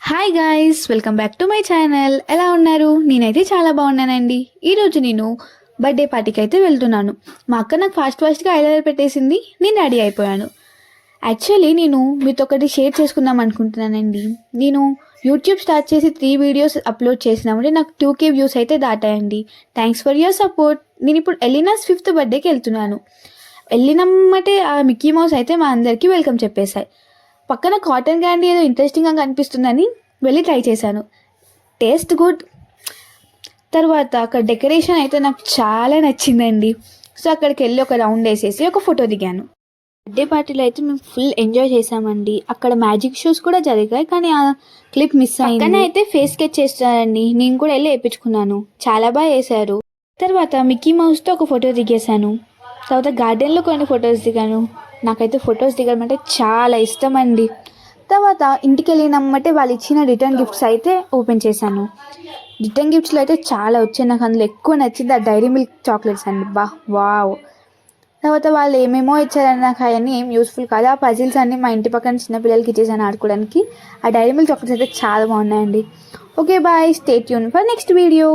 Hi guys, welcome back to my channel. ఎలా ఉన్నారు? నేనైతే చాలా బాగున్నానండి. ఈరోజు నేను బర్త్డే పార్టీకి అయితే వెళ్తున్నాను. మా అక్క నాకు ఫాస్ట్గా ఐలైనర్ పెట్టేసింది. నేను రెడీ అయిపోయాను. యాక్చువల్లీ నేను మీతో ఒకటి షేర్ చేసుకుందాం అనుకుంటున్నానండి. నేను యూట్యూబ్ స్టార్ట్ చేసి 3 వీడియోస్ అప్లోడ్ చేసినామంటే నాకు 2K వ్యూస్ అయితే దాటాయండి. Thanks for your support. నేను ఇప్పుడు ఎలినాస్ 5th బర్త్డేకి వెళ్తున్నాను. వెళ్ళినమ్మటే ఆ మిక్కీ మౌస్ అయితే మా అందరికీ వెల్కమ్ చెప్పేశాయి. పక్కన కాటన్ క్యాండీ ఏదో ఇంట్రెస్టింగ్గా కనిపిస్తుందని వెళ్ళి ట్రై చేశాను. Taste good. తర్వాత అక్కడ డెకరేషన్ అయితే నాకు చాలా నచ్చిందండి. సో అక్కడికి వెళ్ళి ఒక రౌండ్ వేసేసి ఒక ఫోటో దిగాను. బర్త్డే పార్టీలో అయితే మేము ఫుల్ ఎంజాయ్ చేసామండి. అక్కడ మ్యాజిక్ షోస్ కూడా జరిగాయి, కానీ ఆ క్లిప్ మిస్ అయింది. కానీ అయితే ఫేస్ స్కెచ్ చేస్తారండి, నేను కూడా వెళ్ళి వేయించుకున్నాను. చాలా బాగా వేశారు. తర్వాత మిక్కీ మౌస్తో ఒక ఫోటో దిగేశాను. తర్వాత గార్డెన్లో కొన్ని ఫొటోస్ దిగాను. నాకైతే ఫొటోస్ దిగడం అంటే చాలా ఇష్టం అండి. తర్వాత ఇంటికి వెళ్ళినమ్మంటే వాళ్ళు ఇచ్చిన రిటర్న్ గిఫ్ట్స్ అయితే ఓపెన్ చేశాను. రిటర్న్ గిఫ్ట్స్లో అయితే చాలా వచ్చాయి. నాకు అందులో ఎక్కువ నచ్చింది ఆ డైరీ మిల్క్ చాక్లెట్స్ అండి. వావ్. తర్వాత వాళ్ళు ఏమేమో ఇచ్చారని నాకు అవన్నీ ఏం యూస్ఫుల్ కాదు. ఆ పజిల్స్ అన్నీ మా ఇంటి పక్కన చిన్నపిల్లలకి ఇచ్చేసాను ఆడుకోవడానికి. ఆ డైరీ మిల్క్ చాక్లెట్స్ అయితే చాలా బాగున్నాయండి. Okay bye, stay tune for next video.